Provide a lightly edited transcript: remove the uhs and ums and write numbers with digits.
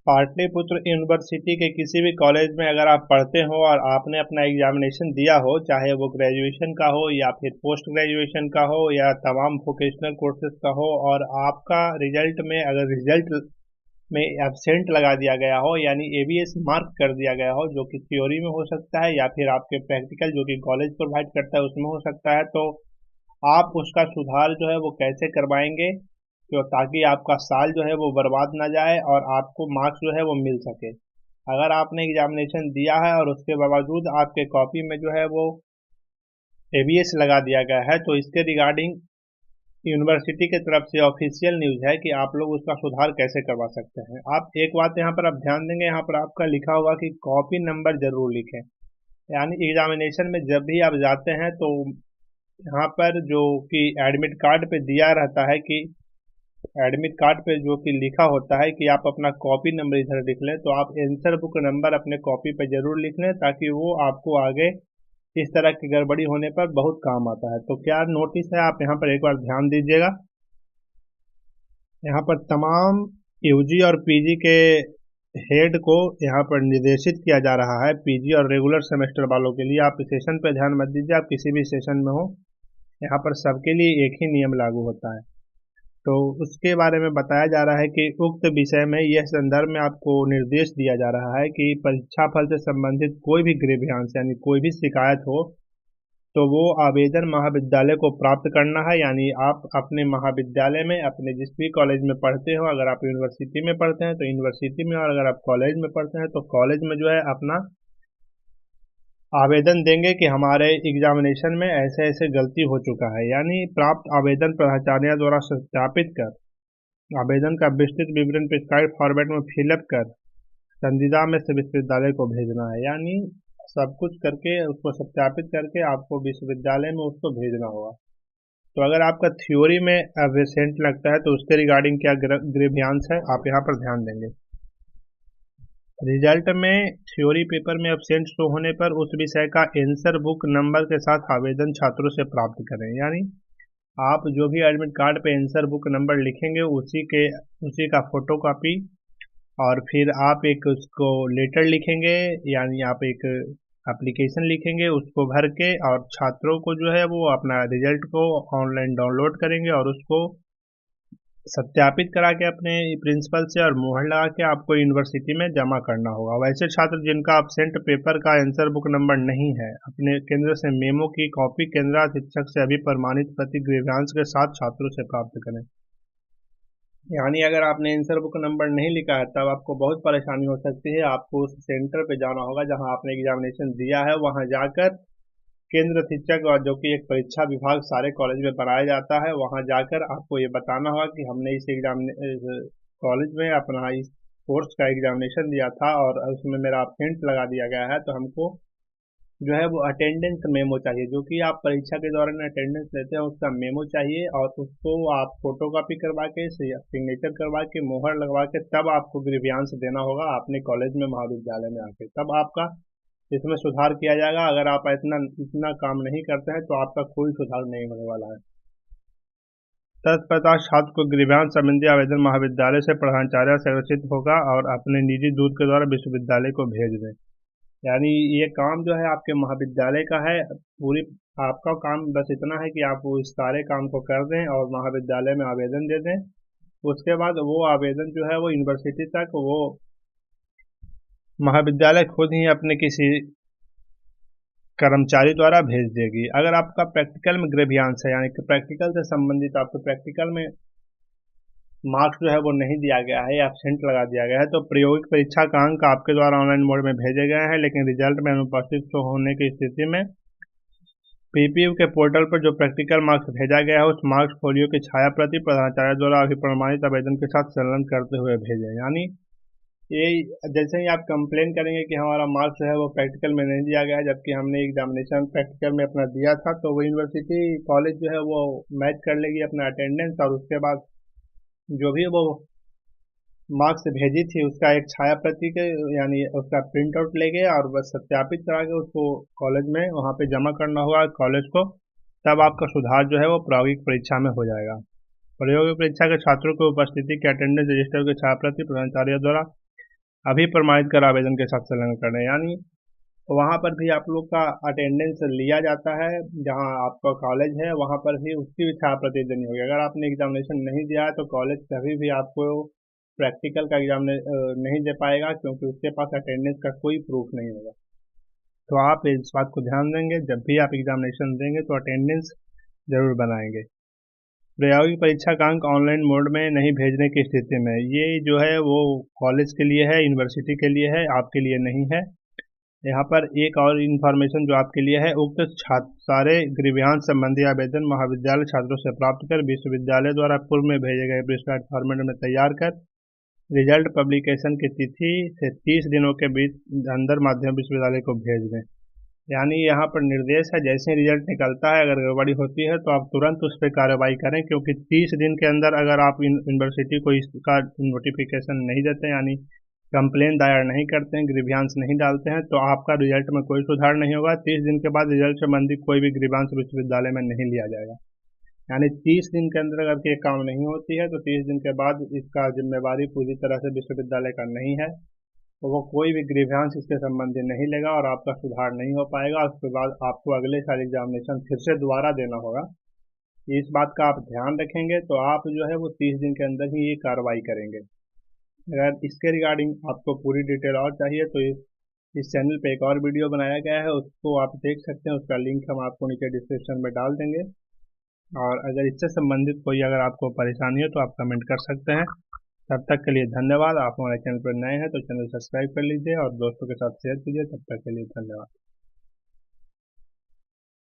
Pataliputra university के किसी भी कॉलेज में अगर आप पढ़ते हो और आपने अपना एग्जामिनेशन दिया हो, चाहे वो ग्रेजुएशन का हो या फिर पोस्ट ग्रेजुएशन का हो या तमाम वोकेशनल कोर्सेज का हो, और आपका रिजल्ट में अगर रिजल्ट में एब्सेंट लगा दिया गया हो यानी एबीएस मार्क कर दिया गया हो, जो कि थ्योरी में हो सकता है या फिर आपके प्रैक्टिकल जो कि कॉलेज प्रोवाइड करता है उसमें हो सकता है, तो आप उसका सुधार जो है वो कैसे करवाएंगे, तो ताकि आपका साल जो है वो बर्बाद ना जाए और आपको मार्क्स जो है वो मिल सके। अगर आपने एग्जामिनेशन दिया है और उसके बावजूद आपके कॉपी में जो है वो एबीएस लगा दिया गया है, तो इसके रिगार्डिंग यूनिवर्सिटी की तरफ से ऑफिशियल न्यूज़ है कि आप लोग उसका सुधार कैसे करवा सकते हैं। आप एक बात यहाँ पर आप ध्यान देंगे, यहाँ पर आपका लिखा होगा कि कॉपी नंबर जरूर लिखें। यानी एग्जामिनेशन में जब भी आप जाते हैं तो यहाँ पर जो कि एडमिट कार्ड पे दिया रहता है कि एडमिट कार्ड पे जो कि लिखा होता है कि आप अपना कॉपी नंबर इधर लिख लें, तो आप आंसर बुक नंबर अपने कॉपी पे जरूर लिख लें, ताकि वो आपको आगे इस तरह की गड़बड़ी होने पर बहुत काम आता है। तो क्या नोटिस है, आप यहाँ पर एक बार ध्यान दीजिएगा। यहाँ पर तमाम यूजी और पीजी के हेड को यहाँ पर निर्देशित किया जा रहा है, पीजी और रेगुलर सेमेस्टर वालों के लिए। आप सेशन पे ध्यान मत दीजिए, आप किसी भी सेशन में हो, यहाँ पर सबके लिए एक ही नियम लागू होता है। तो उसके बारे में बताया जा रहा है कि उक्त विषय में यह संदर्भ में आपको निर्देश दिया जा रहा है कि परीक्षा फल से संबंधित कोई भी ग्रीवियंस यानी कोई भी शिकायत हो, तो वो आवेदन महाविद्यालय को प्राप्त करना है। यानी आप अपने महाविद्यालय में, अपने जिस भी कॉलेज में पढ़ते हो, अगर आप यूनिवर्सिटी में पढ़ते हैं तो यूनिवर्सिटी में, और अगर आप कॉलेज में पढ़ते हैं तो कॉलेज में जो है अपना आवेदन देंगे कि हमारे एग्जामिनेशन में ऐसे ऐसे गलती हो चुका है। यानी प्राप्त आवेदन प्राचार्य द्वारा सत्यापित कर आवेदन का विस्तृत विवरण प्रिस्क्राइब फॉर्मेट में फिलअप कर संविदा में से विश्वविद्यालय को भेजना है। यानी सब कुछ करके उसको सत्यापित करके आपको विश्वविद्यालय में उसको भेजना होगा। तो अगर आपका थ्योरी में एब्सेंट लगता है तो उसके रिगार्डिंग क्या ग्रीवियंस है, आप यहाँ पर ध्यान देंगे। रिजल्ट में थ्योरी पेपर में एब्सेंट शो होने पर उस विषय का आंसर बुक नंबर के साथ आवेदन छात्रों से प्राप्त करें। यानी आप जो भी एडमिट कार्ड पे आंसर बुक नंबर लिखेंगे उसी का फोटो कॉपी, और फिर आप एक उसको लेटर लिखेंगे, यानी आप एक एप्लीकेशन लिखेंगे, उसको भर के और छात्रों को जो है वो अपना रिजल्ट को ऑनलाइन डाउनलोड करेंगे और उसको सत्यापित करा के अपने प्रिंसिपल से और मुहर लगा के आपको यूनिवर्सिटी में जमा करना होगा। वैसे छात्र जिनका एब्सेंट पेपर का आंसर बुक नंबर नहीं है, अपने केंद्र से मेमो की कॉपी केंद्र शिक्षक से अभी प्रमाणित प्रति ग्रीवांश के साथ छात्रों से प्राप्त करें। यानी अगर आपने आंसर बुक नंबर नहीं लिखा है तब आपको बहुत परेशानी हो सकती है। आपको उस सेंटर पे जाना होगा जहां आपने एग्जामिनेशन दिया है, वहां जाकर केंद्र शिक्षक और जो कि एक परीक्षा विभाग सारे कॉलेज में बनाया जाता है, वहां जाकर आपको ये बताना होगा कि हमने इस कॉलेज में अपना इस कोर्स का एग्जामिनेशन दिया था और उसमें मेरा अब्सेंट लगा दिया गया है, तो हमको जो है वो अटेंडेंस मेमो चाहिए। जो कि आप परीक्षा के दौरान अटेंडेंस लेते हैं उसका मेमो चाहिए, और उसको आप फोटोकॉपी करवा के सिग्नेचर करवा के मोहर लगवा के तब आपको ग्रीवियंस देना होगा अपने कॉलेज में महाविद्यालय में आके, तब आपका इसमें सुधार किया जाएगा। अगर आप इतना इतना काम नहीं करते हैं तो आपका कोई सुधार नहीं होने वाला है। तत्पश्चात छात्र को ग्रीवांश संबंधी आवेदन महाविद्यालय से प्रधानाचार्य से रचित होगा और अपने निजी दूत के द्वारा विश्वविद्यालय को भेज दें। यानी ये काम जो है आपके महाविद्यालय का है। पूरी आपका काम बस इतना है कि आप वो इस सारे काम को कर दें और महाविद्यालय में आवेदन दे दें। उसके बाद वो आवेदन जो है वो यूनिवर्सिटी तक वो महाविद्यालय खुद ही अपने किसी कर्मचारी द्वारा भेज देगी। अगर आपका प्रैक्टिकल में ग्रेवियंस है, यानी कि प्रैक्टिकल से संबंधित आपको प्रैक्टिकल में मार्क्स जो है वो नहीं दिया गया है या एब्सेंट लगा दिया गया है, तो प्रायोगिक परीक्षा का अंक आपके द्वारा ऑनलाइन मोड में भेजे गए हैं, लेकिन रिजल्ट में अनुपस्थित होने की स्थिति में पीपीयू के पोर्टल पर जो प्रैक्टिकल मार्क्स भेजा गया है उस मार्क्स फोलियो की छाया प्रति प्रधानाचार्य द्वारा अभिप्रमाणित आवेदन के साथ संलग्न करते हुए भेजें। यानी ये जैसे ही आप कंप्लेन करेंगे कि हमारा मार्क्स जो है वो प्रैक्टिकल में नहीं दिया गया है, जबकि हमने एग्जामिनेशन प्रैक्टिकल में अपना दिया था, तो वो यूनिवर्सिटी कॉलेज जो है वो मैच कर लेगी अपना अटेंडेंस, और उसके बाद जो भी वो मार्क्स भेजी थी उसका एक छाया प्रति के यानी उसका प्रिंट आउट लेंगे और बस सत्यापित करा के उसको कॉलेज में वहाँ पे जमा करना होगा कॉलेज को। तब आपका सुधार जो है वो प्रायोगिक परीक्षा में हो जाएगा। प्रायोगिक परीक्षा के छात्रों की उपस्थिति के अटेंडेंस रजिस्टर के छाया प्रति प्राचार्य द्वारा अभी प्रमाणित कर आवेदन के साथ संलग्न करें। यानी वहाँ पर भी आप लोग का अटेंडेंस लिया जाता है, जहाँ आपका कॉलेज है वहाँ पर भी उसकी भी छात्रवृत्ति देनी होगी। अगर आपने एग्जामिनेशन नहीं दिया है तो कॉलेज कभी भी आपको प्रैक्टिकल का एग्जाम नहीं दे पाएगा, क्योंकि उसके पास अटेंडेंस का कोई प्रूफ नहीं होगा। तो आप इस बात को ध्यान देंगे, जब भी आप एग्जामिनेशन देंगे तो अटेंडेंस जरूर बनाएंगे। प्रायोगिक परीक्षा का अंक ऑनलाइन मोड में नहीं भेजने की स्थिति में, ये जो है वो कॉलेज के लिए है, यूनिवर्सिटी के लिए है, आपके लिए नहीं है। यहाँ पर एक और इन्फॉर्मेशन जो आपके लिए है, उक्त सारे गृहयांश संबंधी आवेदन महाविद्यालय छात्रों से प्राप्त कर विश्वविद्यालय द्वारा पूर्व में भेजे गए प्रिस्क्राइब्ड फॉर्मेट में तैयार कर रिजल्ट पब्लिकेशन की तिथि से 30 दिनों के बीच अंदर माध्यमिक विश्वविद्यालय को भेज दें। यानी यहाँ पर निर्देश है, जैसे रिजल्ट निकलता है अगर गड़बड़ी होती है तो आप तुरंत उस पर कार्रवाई करें, क्योंकि 30 दिन के अंदर अगर आप यूनिवर्सिटी को इसका नोटिफिकेशन नहीं देते, यानी कंप्लेन दायर नहीं करते हैं, ग्रीवियांस नहीं डालते हैं, तो आपका रिजल्ट में कोई सुधार नहीं होगा। 30 दिन के बाद रिजल्ट संबंधी कोई भी ग्रीवियांस विश्वविद्यालय में नहीं लिया जाएगा। यानी 30 दिन के अंदर अगर ये काम नहीं होती है तो 30 दिन के बाद इसका जिम्मेवारी पूरी तरह से विश्वविद्यालय का नहीं है, तो वो कोई भी ग्रीवियांस इसके संबंधी नहीं लेगा और आपका सुधार नहीं हो पाएगा। उसके बाद आपको अगले साल एग्जामिनेशन फिर से दोबारा देना होगा। इस बात का आप ध्यान रखेंगे तो आप जो है वो 30 दिन के अंदर ही ये कार्रवाई करेंगे। अगर इसके रिगार्डिंग आपको पूरी डिटेल और चाहिए तो इस चैनल पे एक और वीडियो बनाया गया है, उसको आप देख सकते हैं। उसका लिंक हम आपको नीचे डिस्क्रिप्शन में डाल देंगे। और अगर इससे संबंधित कोई अगर आपको परेशानी हो तो आप कमेंट कर सकते हैं। तब तक के लिए धन्यवाद। आप हमारे चैनल पर नए हैं तो चैनल सब्सक्राइब कर लीजिए और दोस्तों के साथ शेयर कीजिए। तब तक के लिए धन्यवाद।